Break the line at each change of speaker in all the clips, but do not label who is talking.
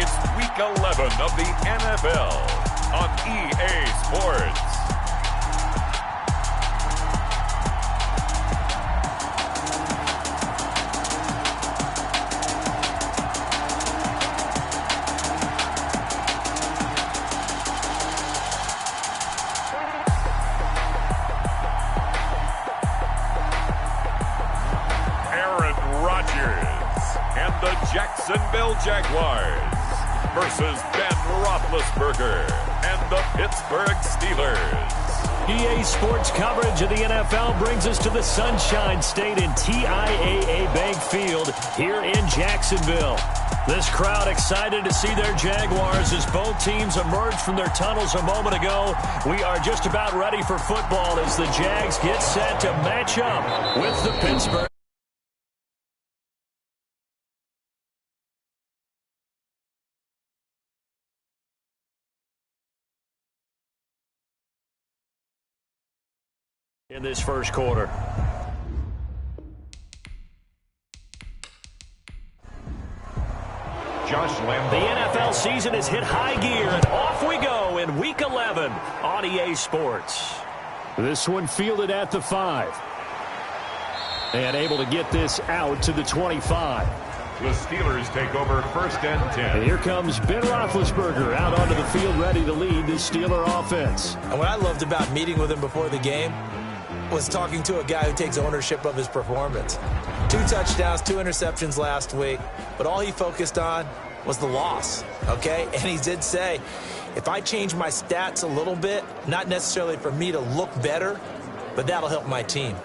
It's Week 11 of the NFL on EA Sports. Jacksonville Jaguars versus Ben Roethlisberger and the Pittsburgh Steelers.
EA Sports coverage of the NFL brings us to the Sunshine State in TIAA Bank Field here in Jacksonville. This crowd excited to see their Jaguars as both teams emerged from their tunnels a moment ago. We are just about ready for football as the Jags get set to match up with the Pittsburgh. In this first quarter.
Josh Lambo.
The NFL season has hit high gear, and off we go in Week 11 on EA Sports. This one fielded at the 5. And able to get this out to the 25.
The Steelers take over 1st and 10.
And here comes Ben Roethlisberger out onto the field ready to lead the Steeler offense.
And what I loved about meeting with him before the game was talking to a guy who takes ownership of his performance. 2 touchdowns, 2 interceptions last week, but all he focused on was the loss, okay? And he did say, if I change my stats a little bit, not necessarily for me to look better, but that'll help my team.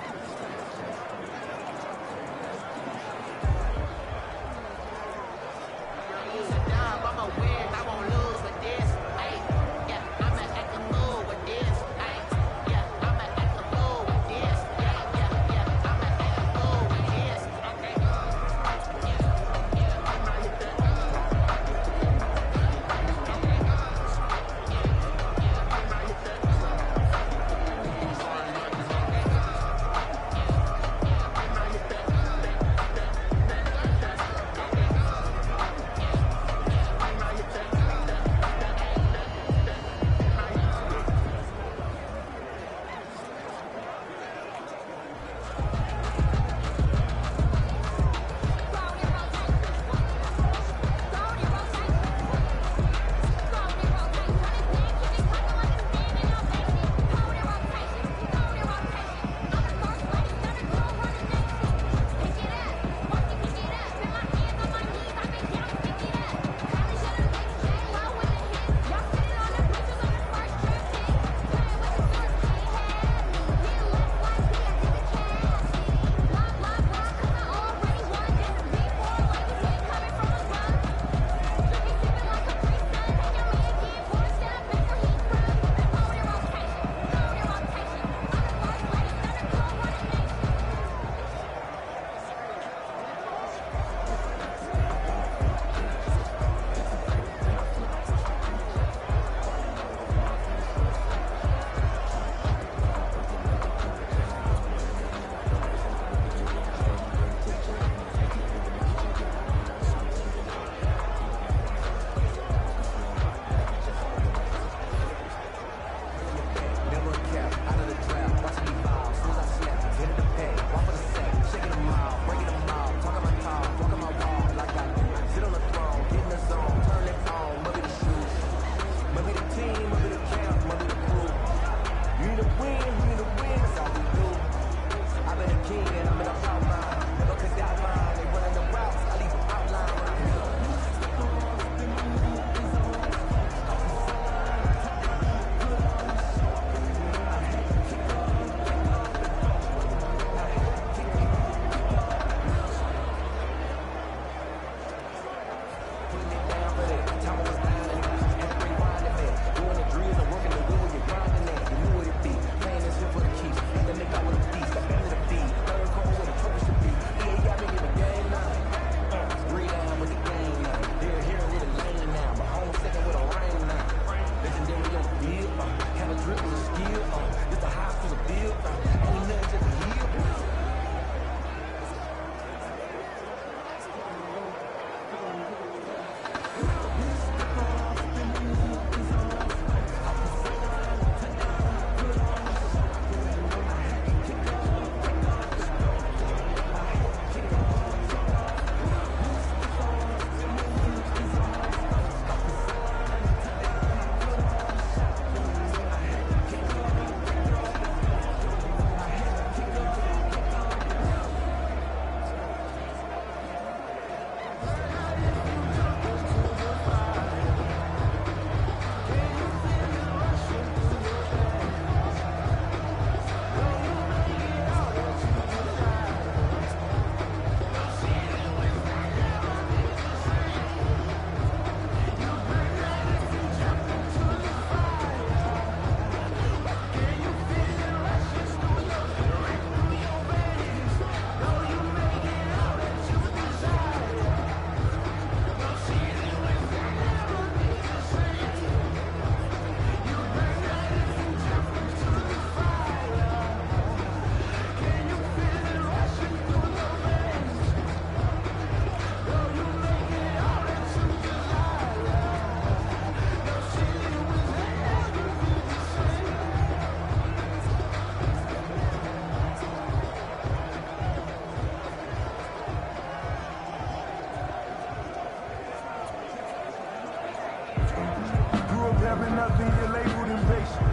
having nothing, you're labeled impatient.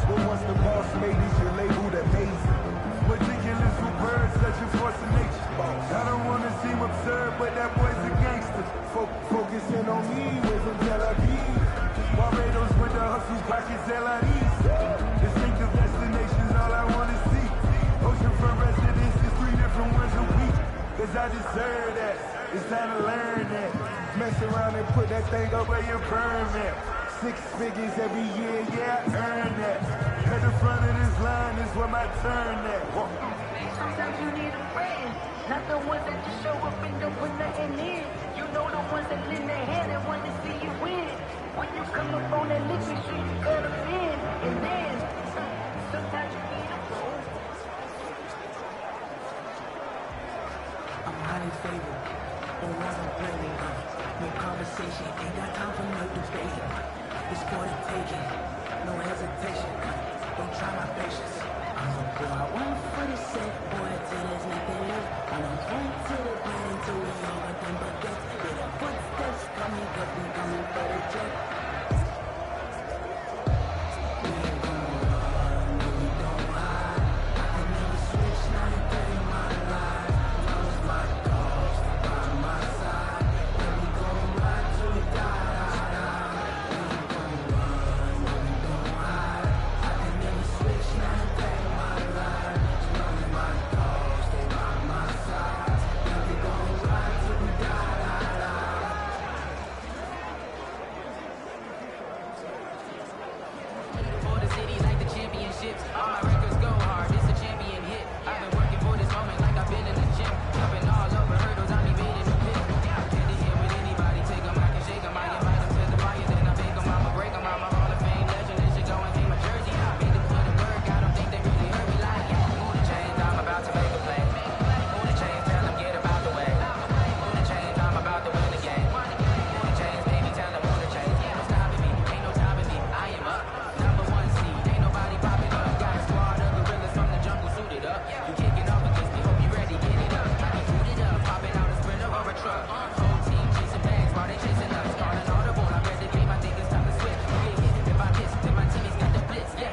But once the boss made it, you're labeled amazing. Ridiculous with words, such a force of nature. I don't wanna seem absurd, but that boy's a gangster. Focusing on me, with them Tel Aviv. Barbados with the hustles, pockets LIDs. Distinctive destinations, all I wanna see. Oceanfront residences, 3 different ones a week. Cause I deserve that, it's time to learn that. Mess around and put that thing up where your permit. 6 figures every year, yeah, I earn that. At the front of this line is where my turn at.
Sometimes you need a friend, not the ones that just show up and don't put nothing in. You know the ones that lend their hand and want to see you win. When you come up on that list, make sure you cut them in. And then, sometimes you need a friend.
I'm highly favored, or rather blaming. No conversation, ain't got time for no debate. It's for the taking, no hesitation. Don't try my patience. I'm a boy, one for the set, boy, till there's nothing left. On a point to the ground until we all got them buckets. With the footsteps coming, cause we coming for the jet. We ain't gonna run, no, we don't hide. I can never switch, now you day in my life. Lost my dogs, by my side. And we gon' ride till we die. We ain't gonna run, no, we don't hide. I can never switch, now you day in my life. Lost my dogs, stay by my side. And we gon' ride till we die.
For the city like the championships, all my records go hard, it's a champion hit. I've been working for this moment like I've been in the gym. Jumping all over hurdles, I'm evading the pit. Can't hit with anybody, take them, I can shake them. I invite them to the fire, then I bake them, I'ma break them. I'm a Hall of Fame legend, they should go and hang my jersey. Been to put in work, I don't think they really heard me like move the chains, I'm about to make a play. Move the chains, tell them get about the way. Move the chains, I'm about to win the game. Move the chains, baby, tell them move the chains. Ain't no stopping me, ain't no stopping me. I am up, number 1 seed. Ain't nobody popping up. Got a squad of gorillas from the jungle suited up. You kicking off against me, hope you ready, get it up. I be booted up, popping out a sprinter or a truck. Whole team chasing bags while they chasing us. Calling audible, I read the game, I think it's time to switch. Get hit if I miss, then my team's got the blitz, yeah.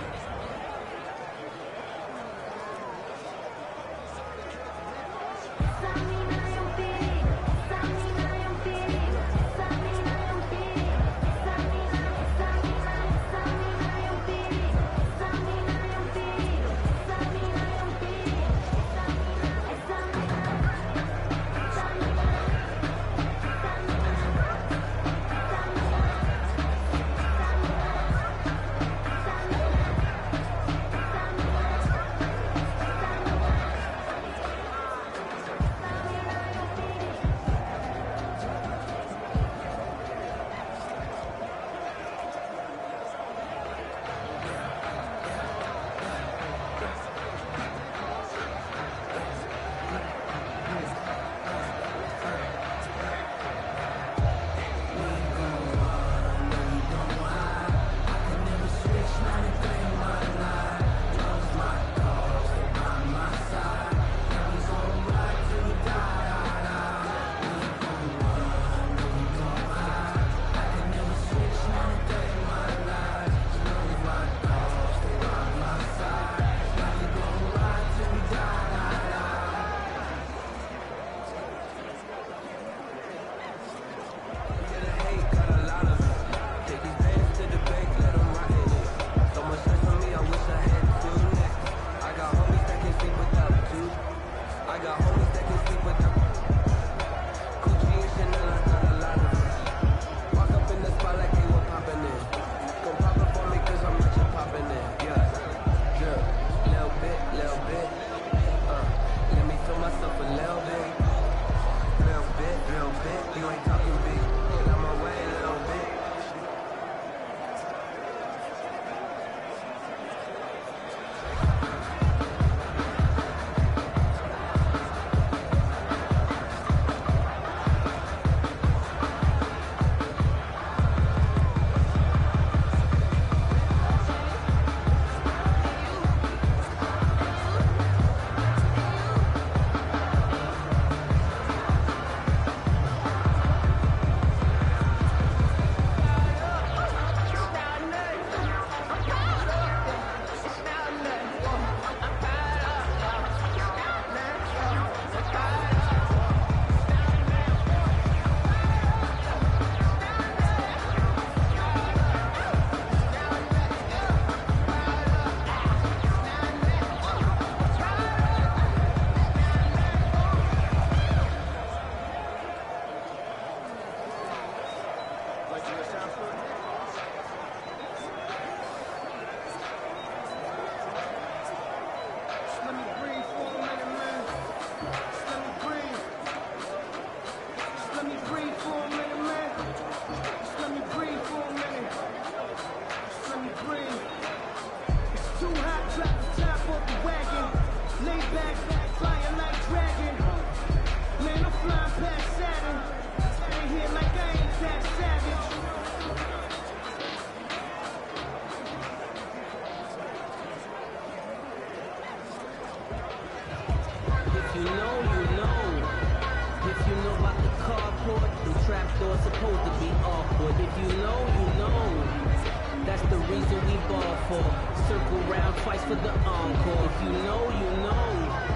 you know, you know. That's the reason we ball for. Circle round twice for the encore. If you know, you know.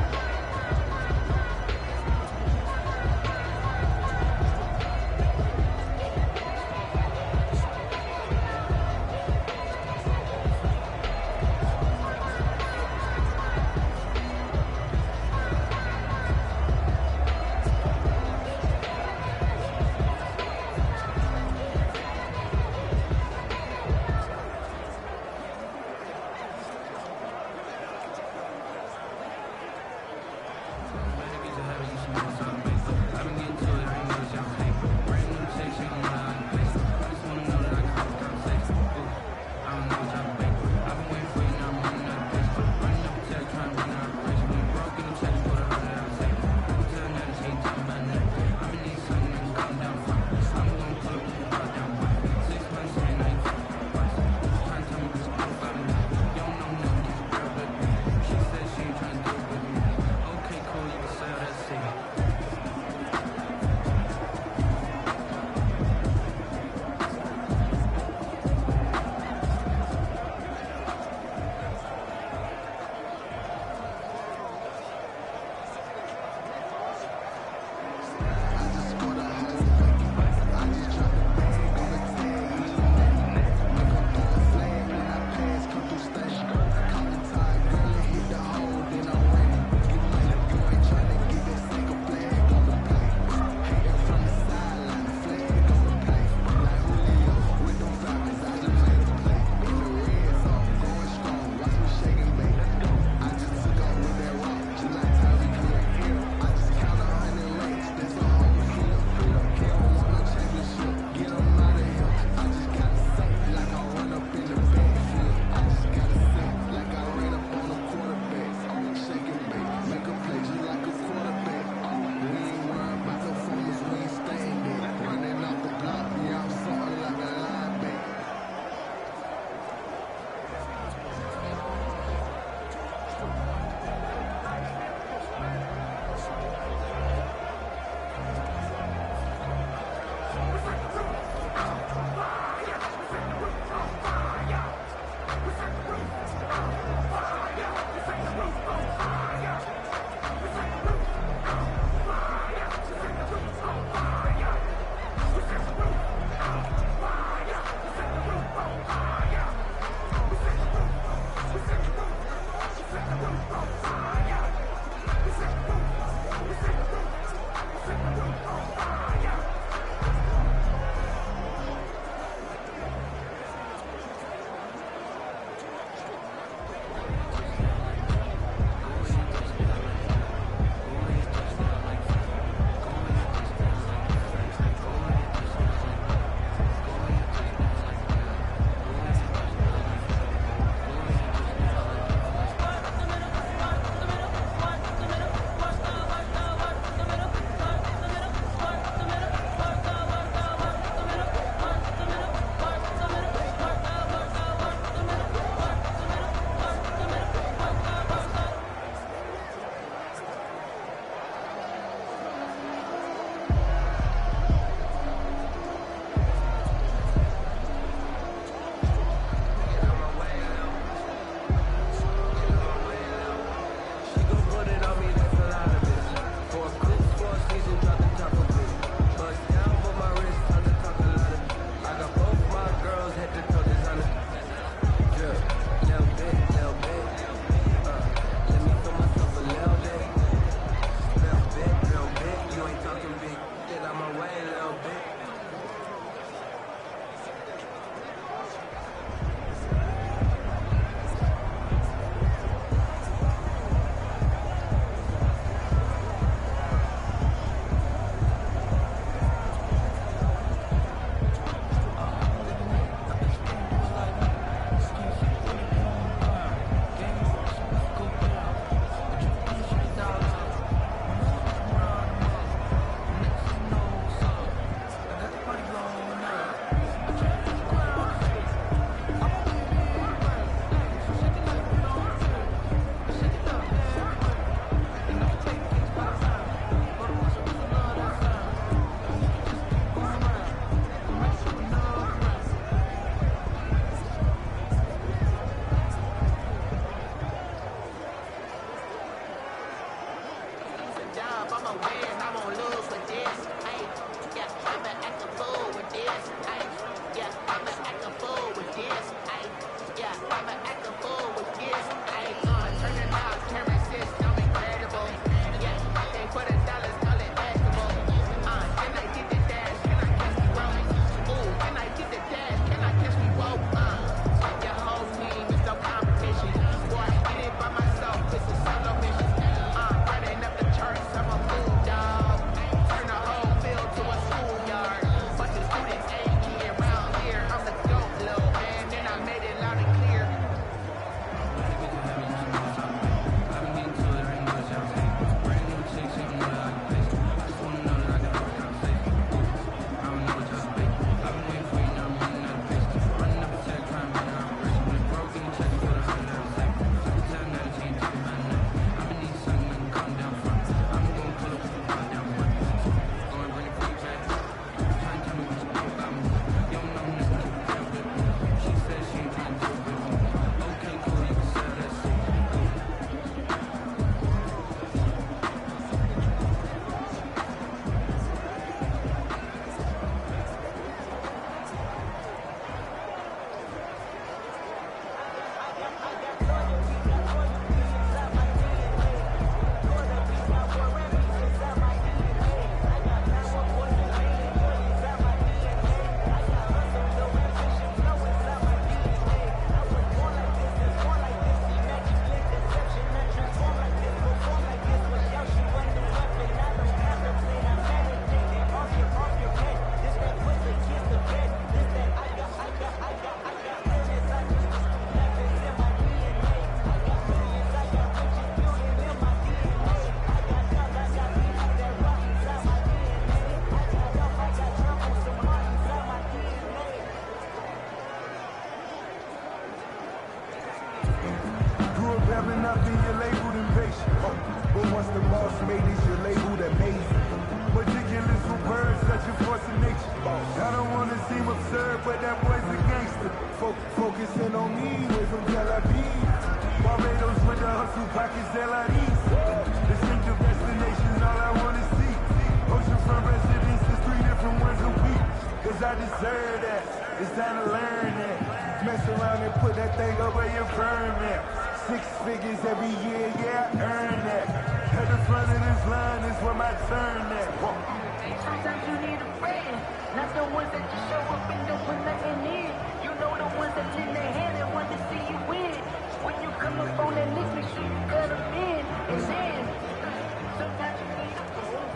I don't want to seem absurd, but that boy's a gangster. Focusing on me, way from Tel Aviv. Barbados with the hustle pockets, LIDs. Distinctive destinations, all I want to see. Oceanfront residences, 3 different ones a week. Cause I deserve that, it's time to learn that. Mess around and put that thing over your permit. 6 figures every year, yeah, I earn that. At the front of this line is where my turn at.
Sometimes you need a friend, not the ones that just show up and don't put nothing in. You know the ones that lend their hand and want to see you win. When you come up on that list, make sure you cut them in. And then, sometimes you need a friend.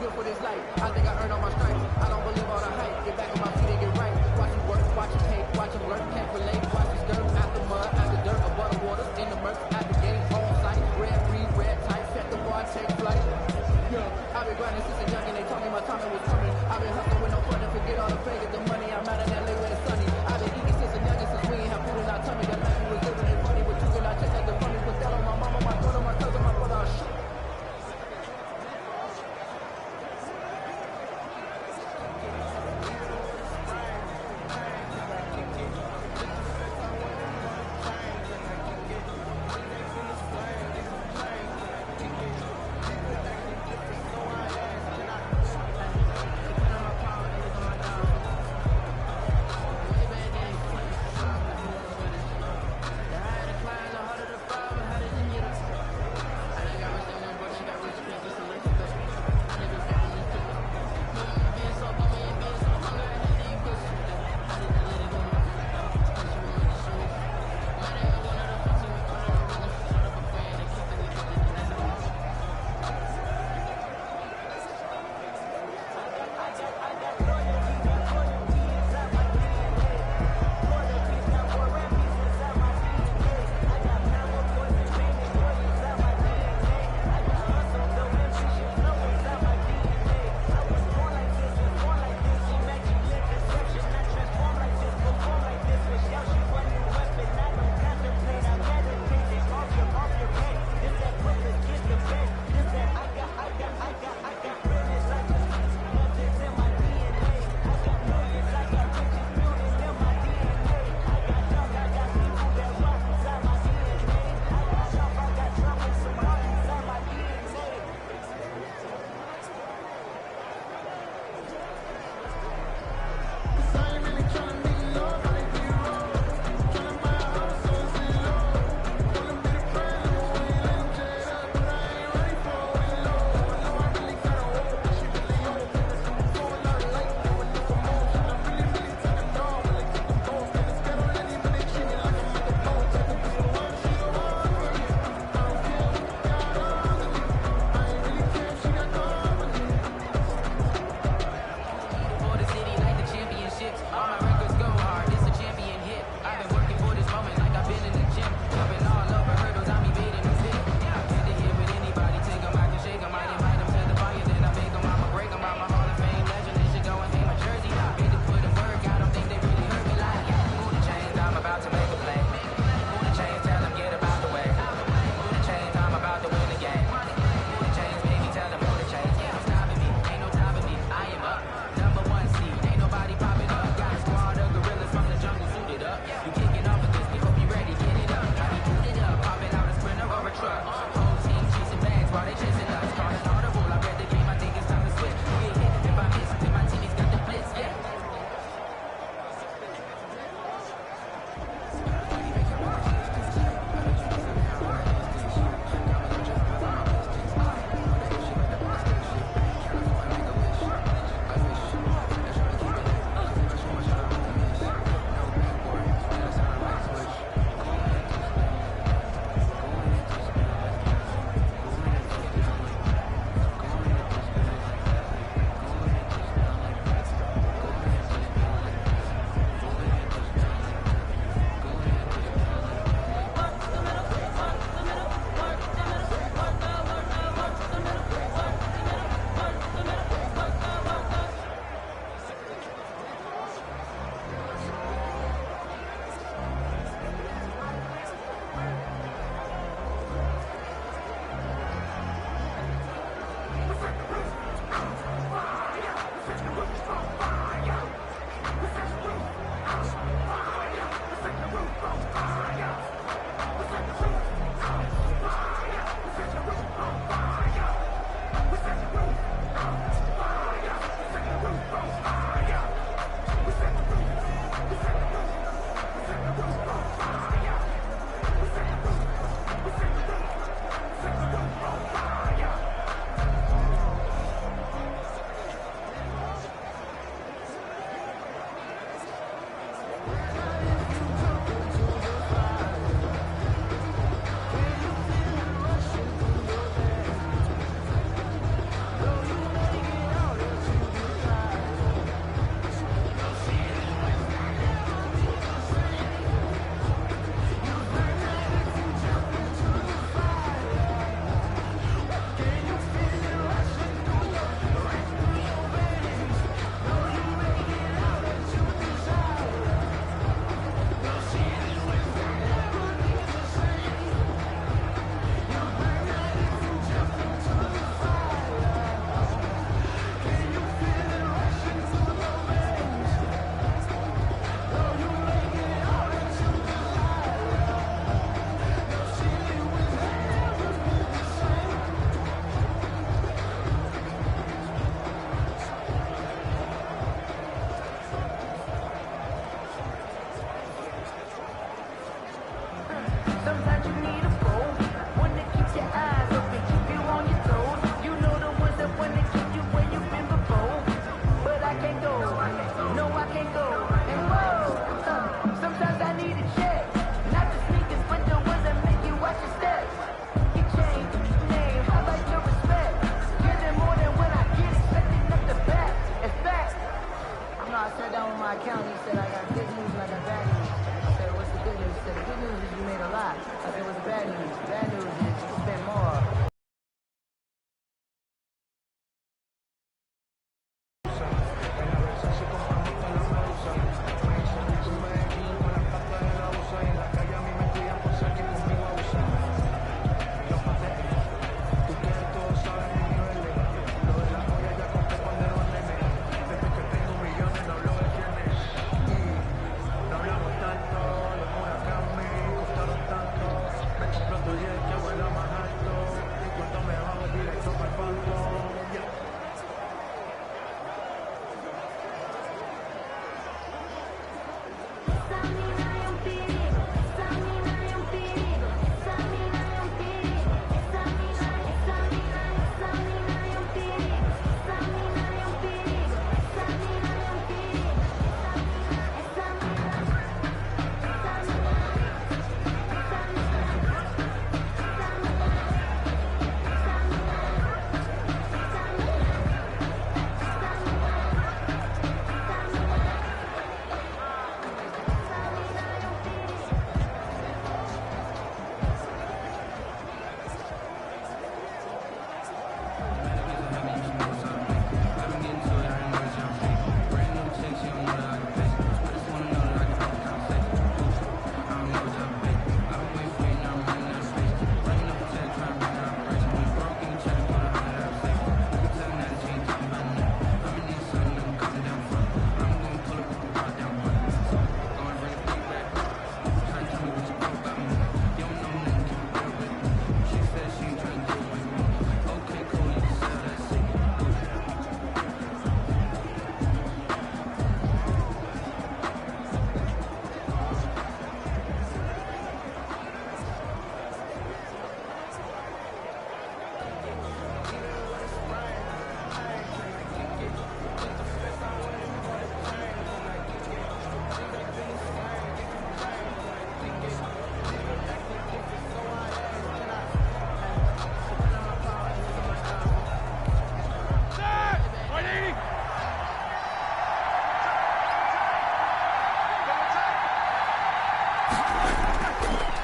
good for this life. I think I earned all my stripes. I don't believe all the hype. Get back on my feet and get right. Watch him work, watch him hate, watch him learn, can't relate. Watch his dirt out the mud, out the dirt, above the waters, in the murk, out the gate, on sight. Red, green, red, tight, set the bar, take flight. Yeah, I've been grinding since a young and they told me my time was coming. I've been hustling with no fun to forget all the figures, the money. I'm out in LA where it's sunny. I've been eating since a young and since we ain't have food in our tummy. The life we was living ain't funny, but you can not take like the funny. Put that on my mama, my daughter, my cousin, my brother. I'll shoot.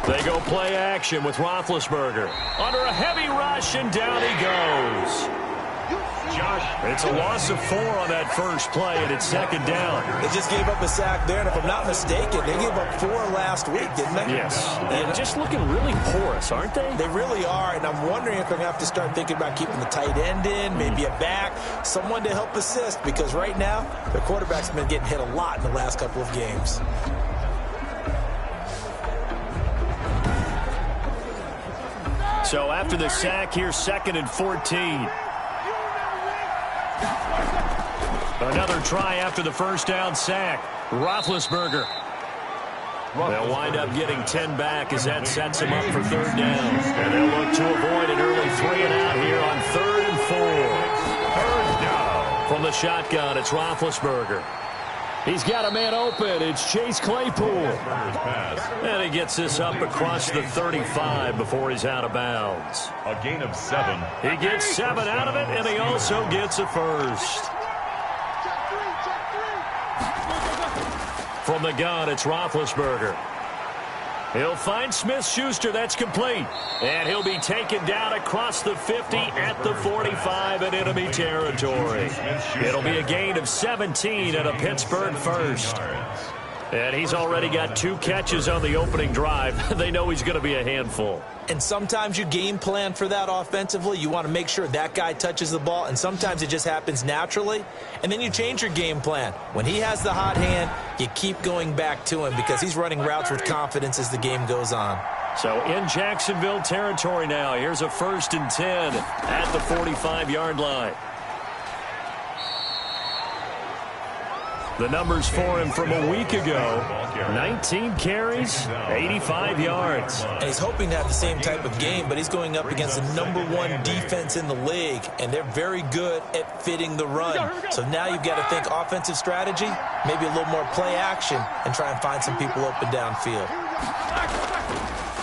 They go play action with Roethlisberger. Under a heavy rush, and down he goes. It's a loss of 4 on that first play, and it's second down.
They just gave up a sack there, and if I'm not mistaken, they gave up 4 last week, didn't they?
Yes. And just looking really porous, aren't they?
They really are, and I'm wondering if they're going to have to start thinking about keeping the tight end in, maybe a back, someone to help assist, because right now, their quarterback's been getting hit a lot in the last couple of games.
So after the sack, here's 2nd and 14. Another try after the first down sack. Roethlisberger. They'll wind up getting 10 back as that sets him up for third down. And they'll look to avoid an early 3 and out here on 3rd and 4. Third down. From the shotgun, it's Roethlisberger. He's got a man open. It's Chase Claypool. And he gets this up across the 35 before he's out of bounds.
A gain of 7.
He gets 7 out of it, and he also gets a first. From the gun, it's Roethlisberger. He'll find Smith-Schuster. That's complete. And he'll be taken down across the 50 at the 45 in enemy territory. It'll be a gain of 17 and a Pittsburgh first. And he's already got 2 catches on the opening drive. They know he's going to be a handful.
And sometimes you game plan for that offensively. You want to make sure that guy touches the ball, and sometimes it just happens naturally. And then you change your game plan. When he has the hot hand, you keep going back to him because he's running routes with confidence as the game goes on.
So in Jacksonville territory now, here's a 1st and 10 at the 45-yard line. The numbers for him from a week ago, 19 carries, 85 yards.
And he's hoping to have the same type of game, but he's going up against the #1 defense in the league, and they're very good at fitting the run. So now you've got to think offensive strategy, maybe a little more play action, and try and find some people open downfield.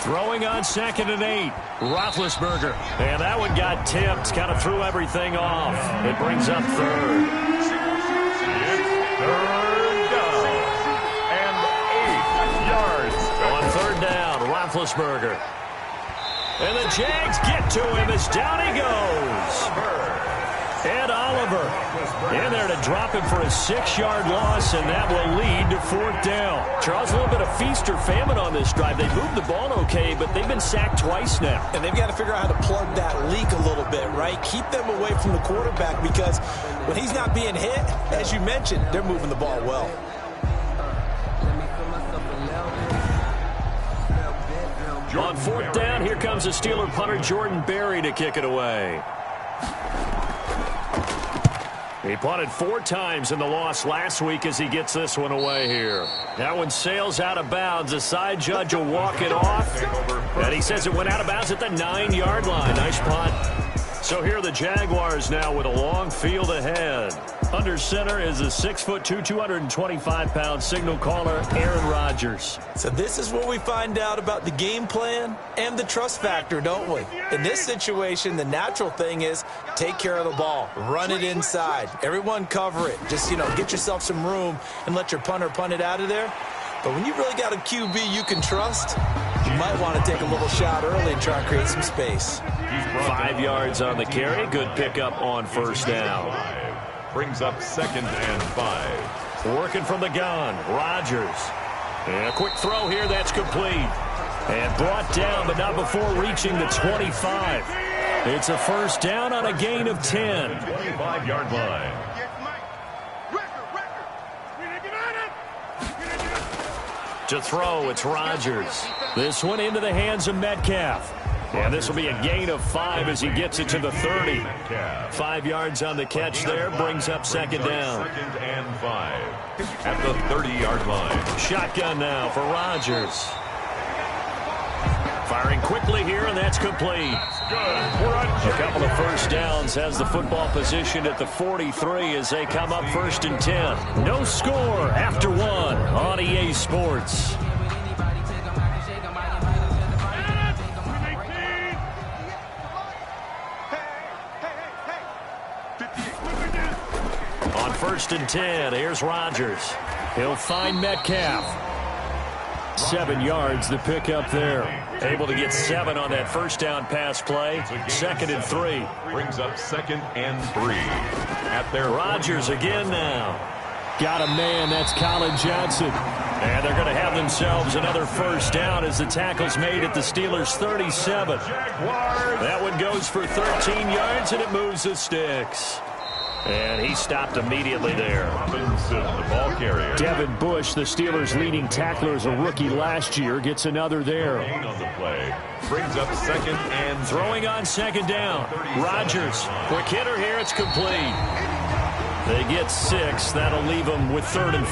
Throwing on 2nd and 8, Roethlisberger. And that one got tipped, kind of threw everything off. It brings up 3rd.
Third down and 8 yards.
On 3rd down, Roethlisberger. And the Jags get to him as down he goes. Ed Oliver in there to drop him for a 6-yard loss, and that will lead to 4th down. Charles, a little bit of feast or famine on this drive. They moved the ball okay, but they've been sacked twice now.
And they've got to figure out how to plug that leak a little bit, right? Keep them away from the quarterback because when he's not being hit, as you mentioned, they're moving the ball well.
On 4th down, here comes the Steeler punter Jordan Berry to kick it away. He punted 4 times in the loss last week as he gets this one away here. That one sails out of bounds. The side judge will walk it off. And he says it went out of bounds at the 9-yard line. Nice punt. So here are the Jaguars now with a long field ahead. Under center is a 6'2", 225-pound signal caller, Aaron Rodgers.
So this is where we find out about the game plan and the trust factor, don't we? In this situation, the natural thing is take care of the ball. Run it inside. Everyone cover it. Just, get yourself some room and let your punter punt it out of there. But when you really got a QB you can trust, you might want to take a little shot early and try and create some space.
5 yards on the carry. Good pickup on 1st down.
Brings up 2nd and 5.
Working from the gun, Rodgers. And a quick throw here, that's complete. And brought down, but not before reaching the 25. It's a 1st down on a gain of 10.
25-yard line.
To throw, it's Rodgers. This one into the hands of Metcalf. And this will be a gain of 5 as he gets it to the 30. 5 yards on the catch there, brings up 2nd down.
2nd and 5 at the 30-yard line.
Shotgun now for Rodgers. Firing quickly here, and that's complete. A couple of 1st downs has the football positioned at the 43 as they come up 1st and 10. No score after 1 on EA Sports. On 1st and 10, here's Rodgers. He'll find Metcalf. 7 yards, the pickup there. Able to get 7 on that first down pass play. 2nd and 3.
Brings up 2nd and 3. At their
Rodgers again now. Got a man, that's Colin Johnson. And they're going to have themselves another first down as the tackle's made at the Steelers' 37. That one goes for 13 yards, and it moves the sticks. And he stopped immediately there.
The ball carrier.
Devin Bush, the Steelers' leading tackler as a rookie last year, gets another there.
On the play. Brings up 2nd and
throwing on 2nd down. Rodgers, quick hitter here, it's complete. They get 6. That'll leave them with 3rd and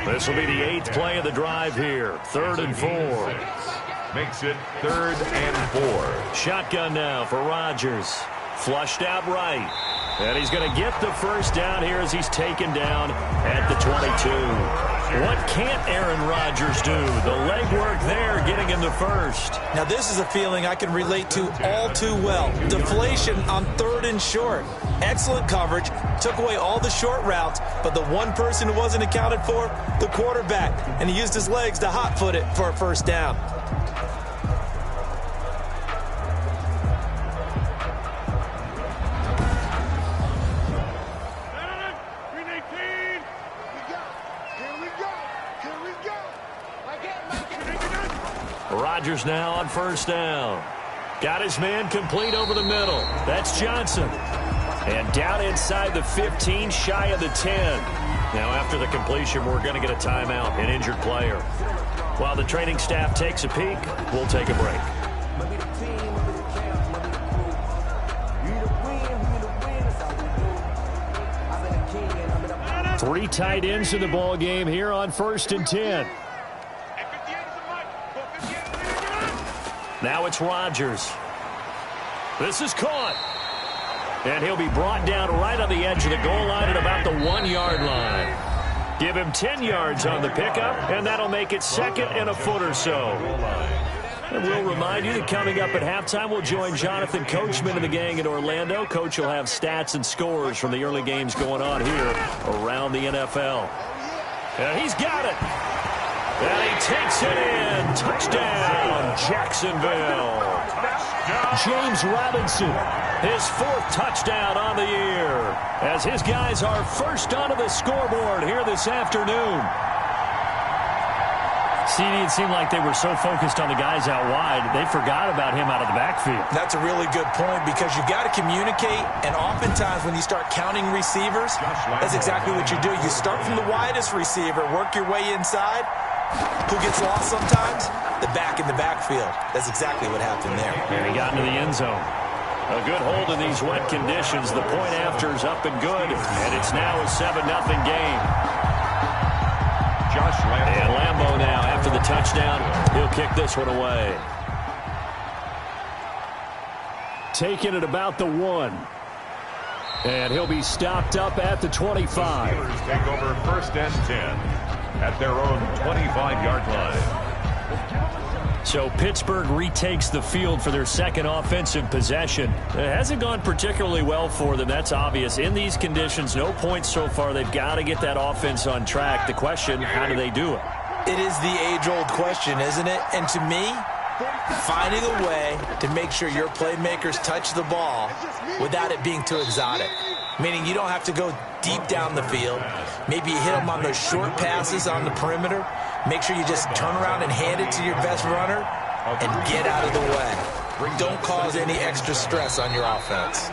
4. This will be the 8th play of the drive here. 3rd and 4.
Makes it 3rd and 4.
Shotgun now for Rodgers. Flushed out right. And he's going to get the first down here as he's taken down at the 22. What can't Aaron Rodgers do? The legwork there getting him the first.
Now this is a feeling I can relate to all too well. Deflation on 3rd and short. Excellent coverage. Took away all the short routes, but the one person who wasn't accounted for, the quarterback. And he used his legs to hot-foot it for a first down.
Rodgers now on first down. Got his man complete over the middle. That's Johnson. And down inside the 15, shy of the 10. Now after the completion, we're going to get a timeout, an injured player. While the training staff takes a peek, we'll take a break. 3 tight ends in the ball game here on 1st and 10. Now it's Rodgers. This is caught. And he'll be brought down right on the edge of the goal line at about the 1-yard line. Give him 10 yards on the pickup, and that'll make it 2nd and a foot or so. And we'll remind you that coming up at halftime, we'll join Jonathan Coachman and the gang in Orlando. Coach will have stats and scores from the early games going on here around the NFL. And he's got it. And he takes it in. Touchdown, Jacksonville. James Robinson, his 4th touchdown on the year, as his guys are first onto the scoreboard here this afternoon. CD, it seemed like they were so focused on the guys out wide, they forgot about him out of the backfield.
That's a really good point because you've got to communicate, and oftentimes when you start counting receivers, that's exactly what you do. You start from the widest receiver, work your way inside. Who gets lost sometimes? The back in the backfield. That's exactly what happened there.
And he got into the end zone. A good hold in these wet conditions. The point after is up and good, and it's now a 7-0 game.
Josh Lambo.
And Lambo now, after the touchdown, he'll kick this one away. Taking it about the 1. And he'll be stopped up at the 25.
The Steelers take over 1st and 10 at their own 25-yard line.
So Pittsburgh retakes the field for their 2nd offensive possession. It hasn't gone particularly well for them. That's obvious. In these conditions, no points so far. They've got to get that offense on track. The question, how do they do it?
It is the age-old question, isn't it? And to me, finding a way to make sure your playmakers touch the ball without it being too exotic. Meaning you don't have to go deep down the field. Maybe you hit them on those short passes on the perimeter. Make sure you just turn around and hand it to your best runner and get out of the way. Don't cause any extra stress on your offense.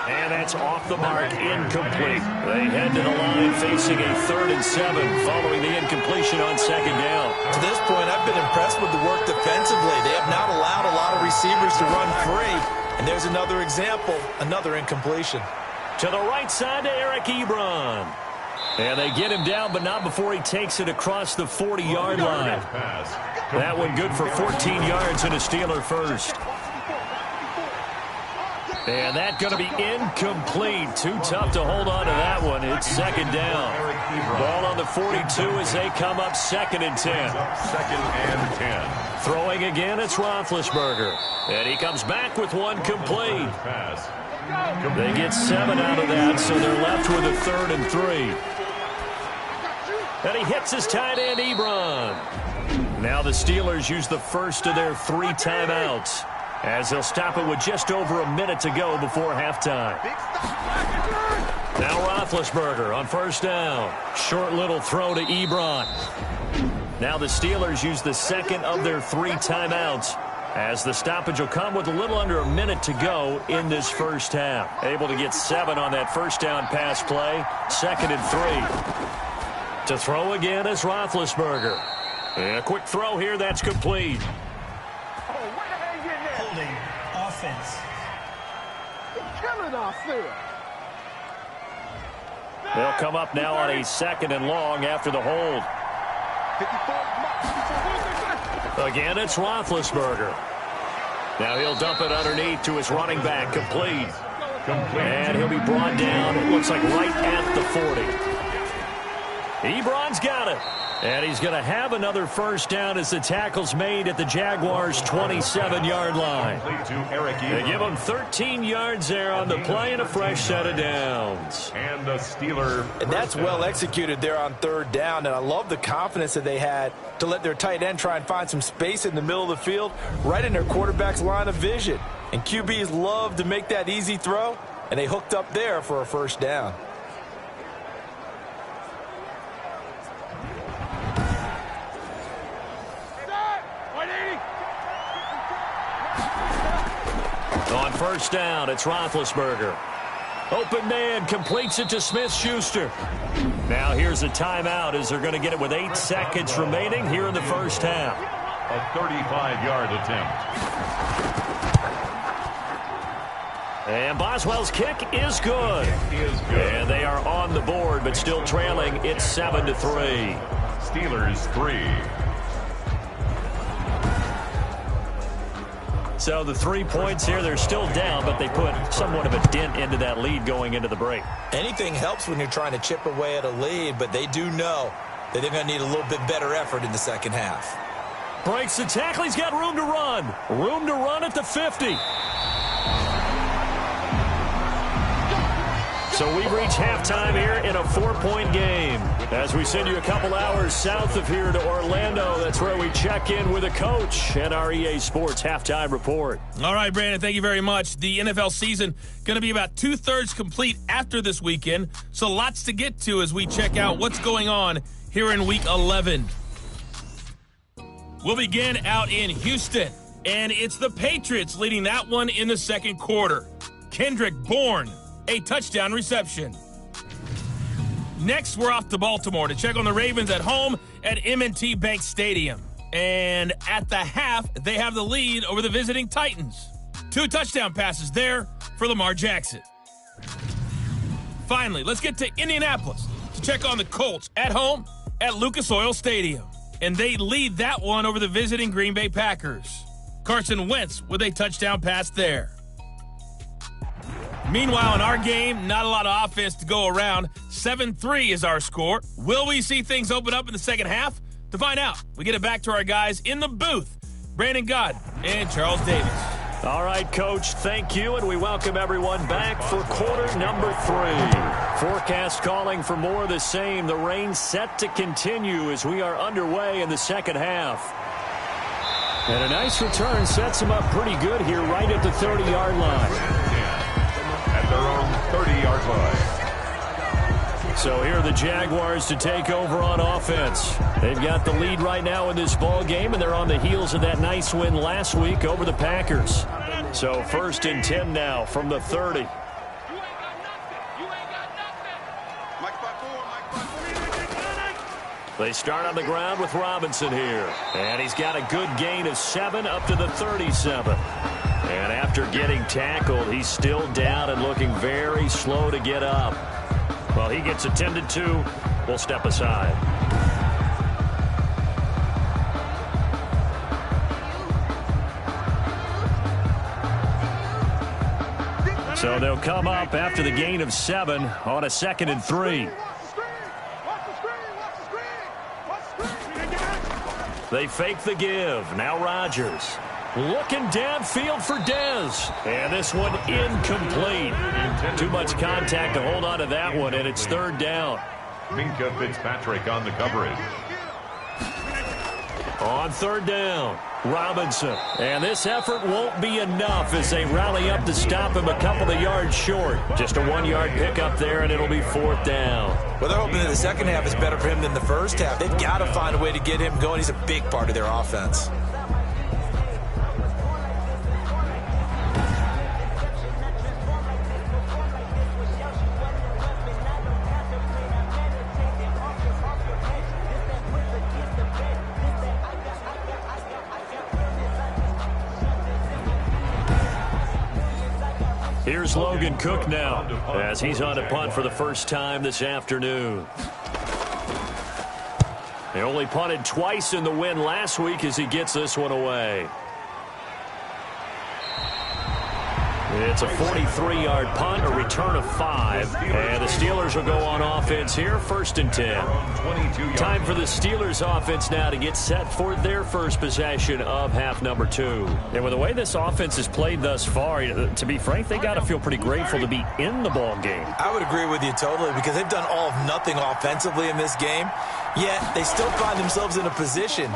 And that's off the mark, incomplete. They head to the line facing a 3rd and 7 following the incompletion on 2nd down.
To this point, I've been impressed with the work defensively. They have not allowed a lot of receivers to run free. And there's another example, another incompletion.
To the right side to Eric Ebron. And they get him down, but not before he takes it across the 40-yard line. That one good for 14 yards and a Steeler first. And that's going to be incomplete. Too tough to hold on to that one. It's 2nd down. Ball on the 42 as they come up 2nd and 10.
2nd and 10.
Throwing again, it's Roethlisberger. And he comes back with one complete. They get 7 out of that, so they're left with a 3rd and 3. And he hits his tight end, Ebron. Now the Steelers use the first of their 3 timeouts, as they'll stop it with just over a minute to go before halftime. Now Roethlisberger on first down. Short little throw to Ebron. Now the Steelers use the second of their 3 timeouts, as the stoppage will come with a little under a minute to go in this first half. Able to get 7 on that first down pass play. 2nd and 3. To throw again is Roethlisberger. And a quick throw here, that's complete.
Holding offense.
Killing us there.
They'll come up now on a 2nd and long after the hold. Again, it's Roethlisberger. Now he'll dump it underneath to his running back, complete. And he'll be brought down, it looks like right at the 40. Ebron's got it. And he's going to have another first down as the tackle's made at the Jaguars' 27-yard line. They give him 13 yards there on the play and a fresh set of downs.
And the Steeler.
And that's well executed there on 3rd down. And I love the confidence that they had to let their tight end try and find some space in the middle of the field, right in their quarterback's line of vision. And QBs love to make that easy throw, and they hooked up there for a first down.
On first down, it's Roethlisberger. Open man, completes it to Smith-Schuster. Now here's a timeout as they're going to get it with 8 seconds remaining here in the first half.
A 35-yard attempt.
And Boswell's kick is good. And they are on the board, but still trailing. It's 7-3.
Steelers 3.
So the 3 points here, they're still down, but they put somewhat of a dent into that lead going into the break.
Anything helps when you're trying to chip away at a lead, but they do know that they're going to need a little bit better effort in the second half.
Breaks the tackle. He's got room to run. Room to run at the 50. So we reach halftime here in a 4-point game. As we send you a couple hours south of here to Orlando, that's where we check in with a coach and our EA Sports halftime report.
All right, Brandon, thank you very much. The NFL season going to be about 2/3 complete after this weekend, so lots to get to as we check out what's going on here in Week 11. We'll begin out in Houston, and it's the Patriots leading that one in the second quarter. Kendrick Bourne, a touchdown reception. Next, we're off to Baltimore to check on the Ravens at home at M&T Bank Stadium. And at the half, they have the lead over the visiting Titans. 2 touchdown passes there for Lamar Jackson. Finally, let's get to Indianapolis to check on the Colts at home at Lucas Oil Stadium. And they lead that one over the visiting Green Bay Packers. Carson Wentz with a touchdown pass there. Meanwhile, in our game, not a lot of offense to go around. 7-3 is our score. Will we see things open up in the second half? To find out, we get it back to our guys in the booth, Brandon Gott and Charles Davis.
All right, Coach, thank you, and we welcome everyone back for quarter number 3. Forecast calling for more of the same. The rain set to continue as we are underway in the second half. And a nice return sets them up pretty good here right at the 30-yard line.
At their own 30-yard line.
So here are the Jaguars to take over on offense. They've got the lead right now in this ball game, and they're on the heels of that nice win last week over the Packers. So 1st and 10 now from the 30. They start on the ground with Robinson here. And he's got a good gain of 7 up to the 37. And after getting tackled, he's still down and looking very slow to get up. Well, he gets attended to. We'll step aside. So they'll come up after the gain of 7 on a 2nd and 3. They fake the give. Now Rodgers. Looking downfield for Dez. And this one incomplete. Too much contact to hold on to that one, and it's 3rd down.
Minkah Fitzpatrick on the coverage.
On third down, Robinson. And this effort won't be enough as they rally up to stop him a couple of yards short. Just a 1-yard pickup there, and it'll be fourth down.
Well, they're hoping that the second half is better for him than the first half. They've got to find a way to get him going. He's a big part of their offense.
Here's Logan Cook now as he's on to punt for the first time this afternoon. They only punted twice in the win last week as he gets this one away. It's a 43-yard punt, a return of 5. And the Steelers will go on offense here, 1st and 10. Time for the Steelers offense now to get set for their first possession of half number 2.
And with the way this offense has played thus far, to be frank, they got to feel pretty grateful to be in the ball game.
I would agree with you totally because they've done all of nothing offensively in this game, yet they still find themselves in a position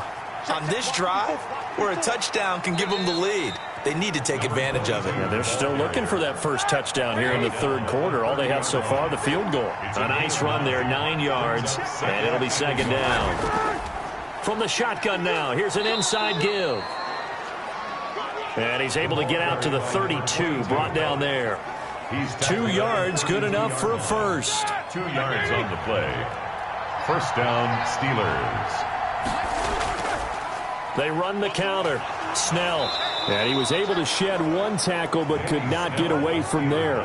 on this drive where a touchdown can give them the lead. They need to take advantage of it.
Yeah, they're still looking for that first touchdown here in the third quarter. All they have so far, the field goal. A nice run there, 9 yards, and it'll be second down. From the shotgun now, here's an inside give. And he's able to get out to the 32, brought down there. 2 yards, good enough for a first.
2 yards on the play. First down, Steelers.
They run the counter. Snell. And he was able to shed 1 tackle but could not get away from there.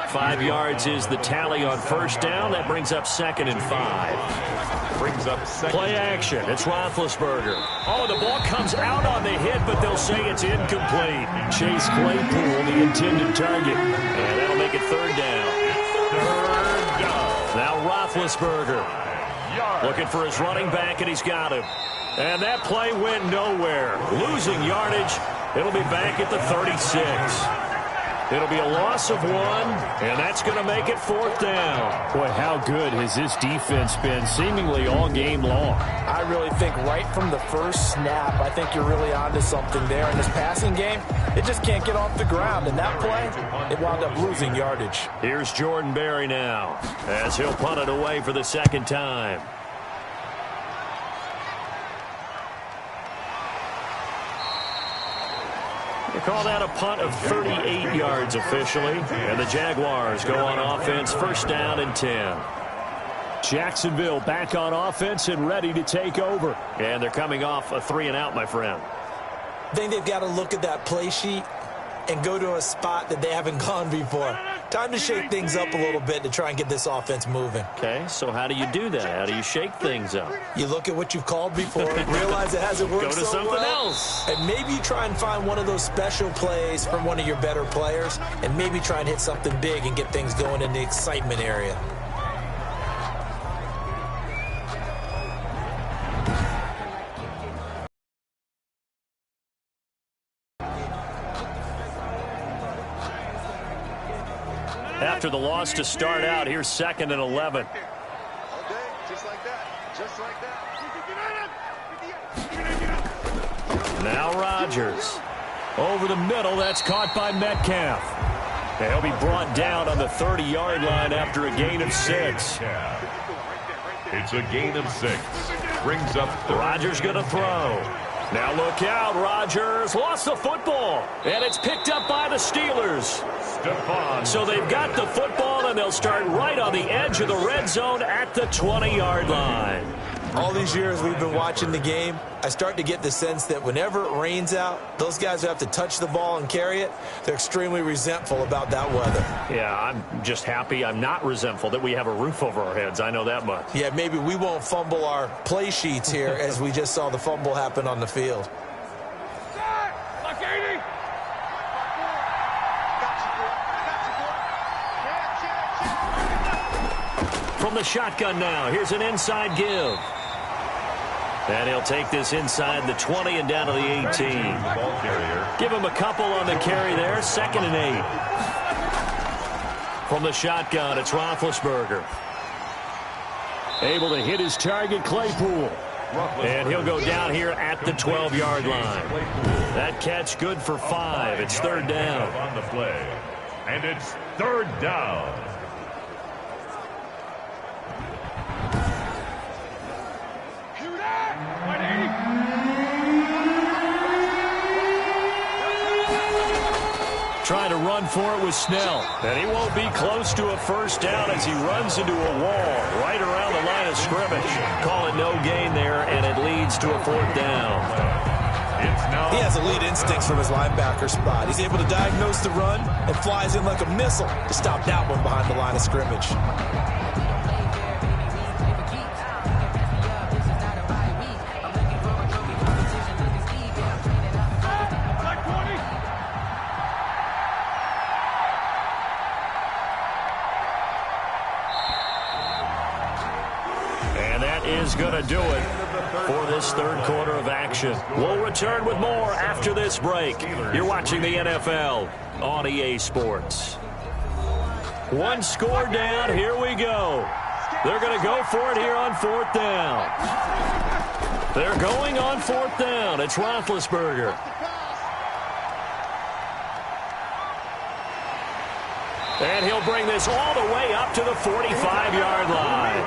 5 yards is the tally on first down. That brings up 2nd and 5.
Brings up second.
Play action. It's Roethlisberger. Oh, the ball comes out on the hit, but they'll say it's incomplete. Chase Claypool, the intended target. And that'll make it third down.
Third down.
Now Roethlisberger. Looking for his running back, and he's got him. And that play went nowhere. Losing yardage. It'll be back at the 36. It'll be a loss of 1, and that's going to make it fourth down.
Boy, how good has this defense been seemingly all game long?
I really think right from the first snap, I think you're really onto something there. In this passing game, it just can't get off the ground. And that play, it wound up losing yardage.
Here's Jordan Berry now as he'll punt it away for the second time. They call that a punt of 38 yards officially. And the Jaguars go on offense, first down and 10. Jacksonville back on offense and ready to take over. And they're coming off a 3-and-out, my friend.
I think they've got to look at that play sheet and go to a spot that they haven't gone before. Time to shake things up a little bit to try and get this offense moving.
Okay, so how do you do that? How do you shake things up?
You look at what you've called before, realize it hasn't worked
Go to
so
something
well,
else.
and maybe you try and find one of those special plays from one of your better players, and maybe try and hit something big and get things going in the excitement area.
After the loss to start out, here's 2nd and 11.
Okay, just like that. Just like that.
Now Rodgers. Over the middle, that's caught by Metcalf. He'll be brought down on the 30-yard line after a gain of 6.
It's a gain of 6. Brings up
Rodgers going to throw. Now look out, Rodgers lost the football, and it's picked up by the Steelers. So they've got the football, and they'll start right on the edge of the red zone at the 20-yard line.
All these years we've been watching the game, I start to get the sense that whenever it rains out, those guys who have to touch the ball and carry it, they're extremely resentful about that weather.
Yeah, I'm just happy I'm not resentful that we have a roof over our heads. I know that much.
Yeah, maybe we won't fumble our play sheets here as we just saw the fumble happen on the field.
From the shotgun now, here's an inside give. And he'll take this inside the 20 and down to the 18. Give him a couple on the carry there, 2nd and 8. From the shotgun, it's Roethlisberger. Able to hit his target, Claypool. And he'll go down here at the 12-yard line. That catch good for 5. It's third down.
On the play. And it's third down.
Trying to run for it with Snell. And he won't be close to a first down as he runs into a wall right around the line of scrimmage. Call it no gain there, and it leads to a fourth down.
He has elite instincts from his linebacker spot. He's able to diagnose the run and flies in like a missile to stop that one behind the line of scrimmage.
Is going to do it for this third quarter of action. We'll return with more after this break. You're watching the NFL on EA Sports. One score down. Here we go. They're going to go for it here on fourth down. They're going on fourth down. It's Roethlisberger. And he'll bring this all the way up to the 45-yard line.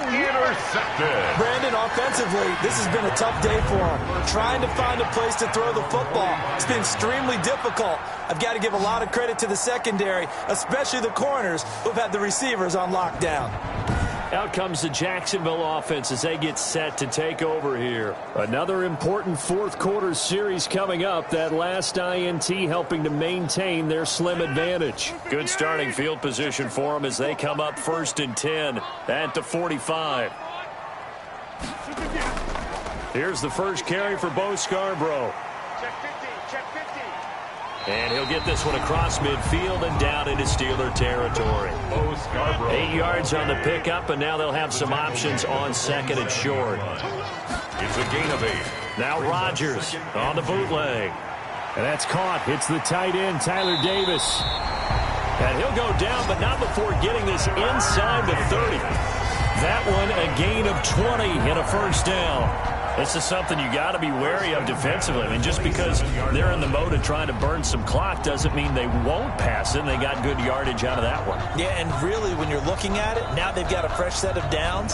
Intercepted.
Brandon, offensively, this has been a tough day for him. Trying to find a place to throw the football. It's been extremely difficult. I've got to give a lot of credit to the secondary, especially the corners who've had the receivers on lockdown.
Out comes the Jacksonville offense as they get set to take over here. Another important fourth quarter series coming up. That last INT helping to maintain their slim advantage. Good starting field position for them as they come up 1st and 10 at the 45. Here's the first carry for Bo Scarborough. And he'll get this one across midfield and down into Steeler territory. 8 yards on the pickup, and now they'll have some options on 2nd and short.
It's a gain of 8.
Now Rodgers on the bootleg. And that's caught. Hits the tight end, Tyler Davis. And he'll go down, but not before getting this inside the 30. That one a gain of 20 and a first down. This is something you got to be wary of defensively. I mean, just because they're in the mode of trying to burn some clock doesn't mean they won't pass it, and they got good yardage out of that one.
Yeah, and really, when you're looking at it, now they've got a fresh set of downs.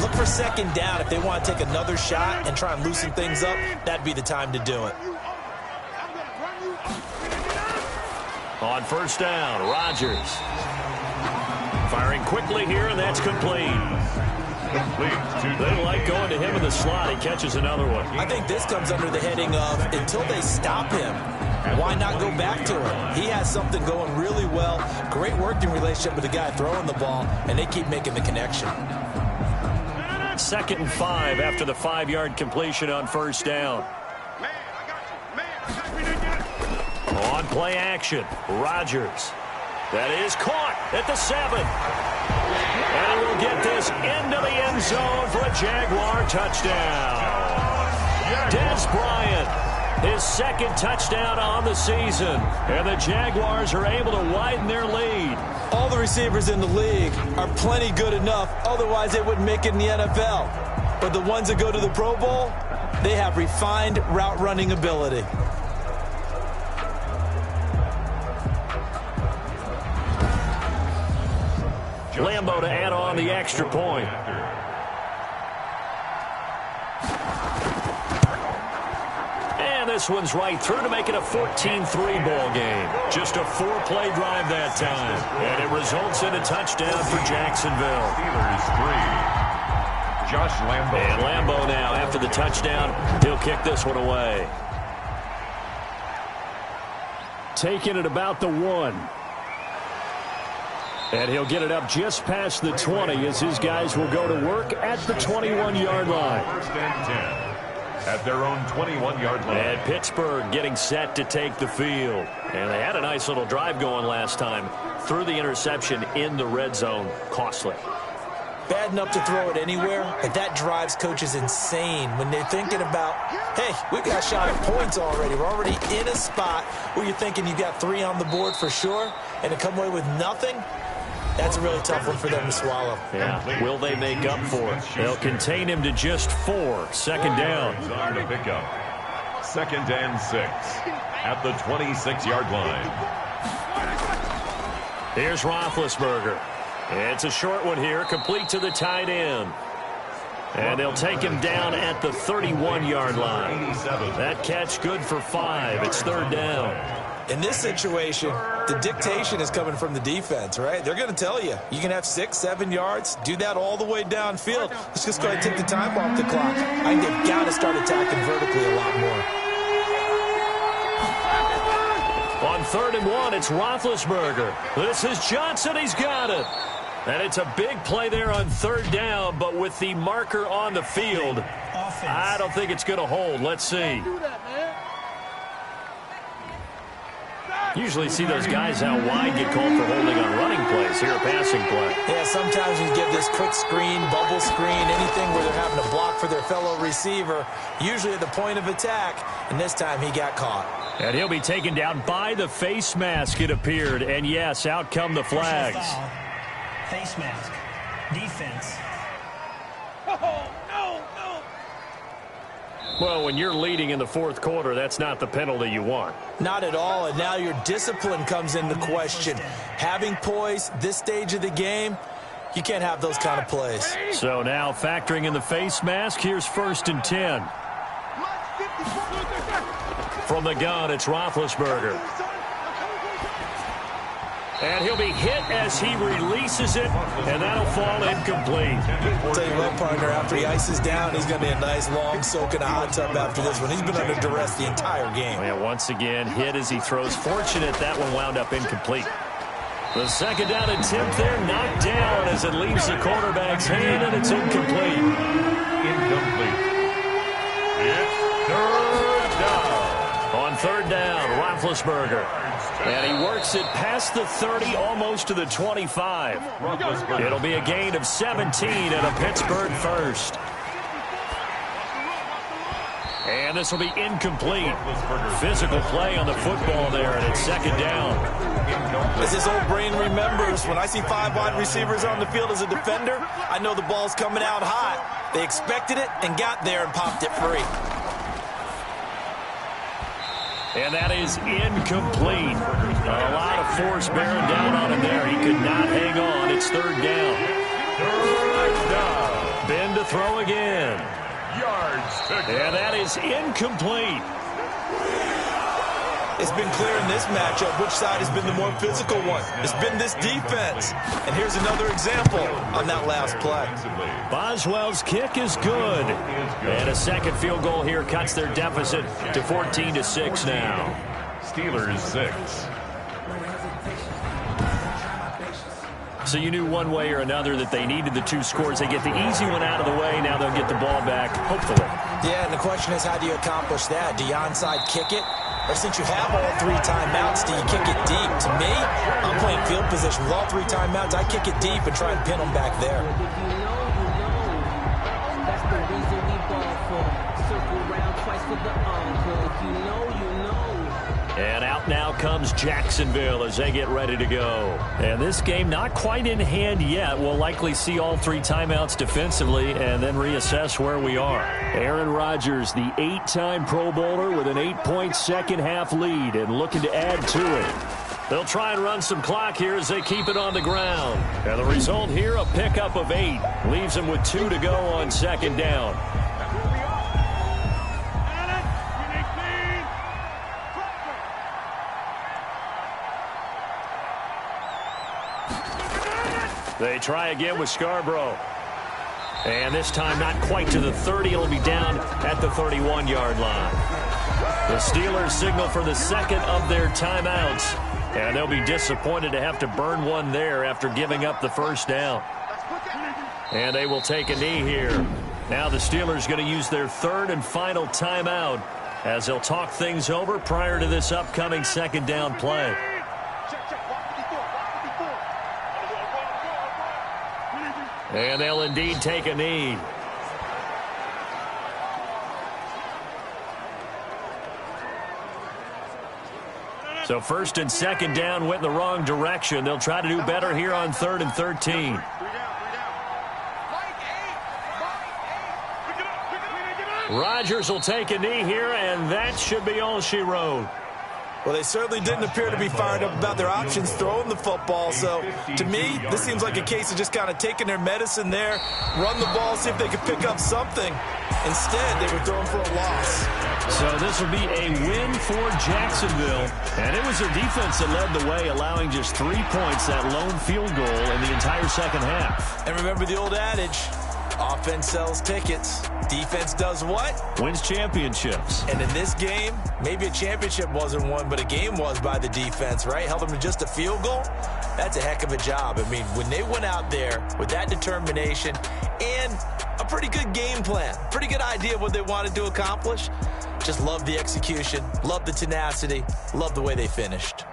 Look for 2nd down. If they want to take another shot and try and loosen things up, that'd be the time to do it.
On first down, Rodgers. Firing quickly here, and that's complete. They like going to him in the slot. He catches another one.
I think this comes under the heading of until they stop him, why not go back to him? He has something going really well. Great working relationship with the guy throwing the ball, and they keep making the connection.
2nd and 5 after the 5-yard completion on first down. On play action, Rodgers. That is caught at the 7. And he will get this into the end zone for a Jaguar touchdown. Dez Bryant, his 2nd touchdown on the season. And the Jaguars are able to widen their lead.
All the receivers in the league are plenty good enough. Otherwise, they wouldn't make it in the NFL. But the ones that go to the Pro Bowl, they have refined route running ability.
Lambo to add on the extra point. And this one's right through to make it a 14-3 ball game. Just a 4-play drive that time. And it results in a touchdown for Jacksonville.
Steelers 3. Josh Lambo.
And Lambo now, after the touchdown, he'll kick this one away. Taking it about the 1. And he'll get it up just past the 20 as his guys will go to work at the 21-yard line.
1st and 10 at their own 21-yard line.
And Pittsburgh getting set to take the field. And they had a nice little drive going last time. Threw the interception in the red zone. Costly.
Bad enough to throw it anywhere, but that drives coaches insane when they're thinking about, hey, we got shot at points already. We're already in a spot where you're thinking you got 3 on the board for sure, and to come away with nothing, That's a really tough one for them to swallow.
Yeah. Will they make up for it? They'll contain him to just 4. Second down.
On to pick up. 2nd and 6 at the 26-yard line.
Here's Roethlisberger. It's a short one here, complete to the tight end. And they'll take him down at the 31-yard line. That catch good for 5. It's 3rd down.
In this situation, the dictation is coming from the defense, right? They're going to tell you, you can have 6, 7 yards, do that all the way downfield. Let's just go ahead and take the time off the clock. I think they've got to start attacking vertically a lot more.
On 3rd and 1, it's Roethlisberger. This is Johnson. He's got it. And it's a big play there on 3rd down, but with the marker on the field, I don't think it's going to hold. Let's see. Usually see those guys out wide get called for holding on running plays. Here, a passing play.
Yeah, sometimes you give this quick screen, bubble screen, anything where they're having to block for their fellow receiver, usually at the point of attack, and this time he got caught.
And he'll be taken down by the face mask, it appeared. And, yes, out come the flags.
Face mask. Defense.
Well, when you're leading in the 4th quarter, that's not the penalty you want.
Not at all, and now your discipline comes into question. Having poise, this stage of the game, you can't have those kind of plays.
So now factoring in the face mask, here's 1st and 10. From the gun, it's Roethlisberger. And he'll be hit as he releases it, and that'll fall incomplete.
I'll tell you what, partner, after he ices down, he's going to be a nice long soak in a hot tub after this one. He's been under duress the entire game.
Yeah, once again, hit as he throws. Fortunate that one wound up incomplete. The 2nd down attempt there, knocked down as it leaves the quarterback's hand, and it's incomplete.
Incomplete. It's 3rd down.
On 3rd down, Roethlisberger. And he works it past the 30, almost to the 25. It'll be a gain of 17 and a Pittsburgh first. And this will be incomplete. Physical play on the football there, and it's 2nd down.
As his old brain remembers, when I see 5 wide receivers on the field as a defender, I know the ball's coming out hot. They expected it and got there and popped it free.
And that is incomplete. A lot of force bearing down on him there. He could not hang on. It's 3rd down.
3rd down.
Ben to throw again.
Yards to go.
And that is incomplete.
It's been clear in this matchup which side has been the more physical one. It's been this defense. And here's another example on that last play.
Boswell's kick is good. And a 2nd field goal here cuts their deficit to 14-6 now.
Steelers 6.
So you knew one way or another that they needed the 2 scores. They get the easy one out of the way. Now they'll get the ball back, hopefully.
Yeah, and the question is, how do you accomplish that? Do you onside kick it? Or since you have all 3 timeouts, do you kick it deep? To me, I'm playing field position with all 3 timeouts. I kick it deep and try and pin them back there.
If you know, you know. That's the reason we ball for. Circle round twice for the encore. If you know, you know.
And out now comes Jacksonville as they get ready to go. And this game not quite in hand yet. We'll likely see all 3 timeouts defensively and then reassess where we are. Aaron Rodgers, the 8-time Pro Bowler with an 8-point second-half lead and looking to add to it. They'll try and run some clock here as they keep it on the ground. And the result here, a pickup of 8. Leaves them with 2 to go on 2nd down. They try again with Scarborough. And this time not quite to the 30. It'll be down at the 31-yard line. The Steelers signal for the 2nd of their timeouts. And they'll be disappointed to have to burn one there after giving up the 1st down. And they will take a knee here. Now the Steelers going to use their 3rd and final timeout as they'll talk things over prior to this upcoming 2nd down play. And they'll indeed take a knee. So first and second down went in the wrong direction. They'll try to do better here on 3rd and 13. Rodgers will take a knee here, and that should be all she wrote.
Well, they certainly didn't appear to be fired up about their options throwing the football. So, to me, this seems like a case of just kind of taking their medicine there, run the ball, see if they could pick up something. Instead, they were throwing for a loss.
So this will be a win for Jacksonville. And it was their defense that led the way, allowing just 3 points, that lone field goal in the entire second half.
And remember the old adage, offense sells tickets. Defense does what?
Wins championships.
And in this game, maybe a championship wasn't won, but a game was by the defense, right? Held them to just a field goal. That's a heck of a job. I mean, when they went out there with that determination and a pretty good game plan, pretty good idea of what they wanted to accomplish, just love the execution, love the tenacity, love the way they finished.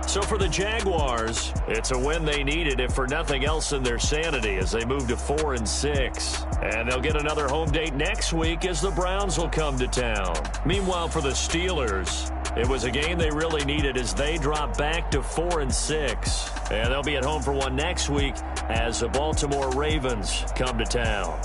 So for the Jaguars, it's a win they needed, if for nothing else in their sanity, as they move to 4-6. And they'll get another home date next week as the Browns will come to town. Meanwhile, for the Steelers, it was a game they really needed as they drop back to 4-6. And they'll be at home for one next week as the Baltimore Ravens come to town.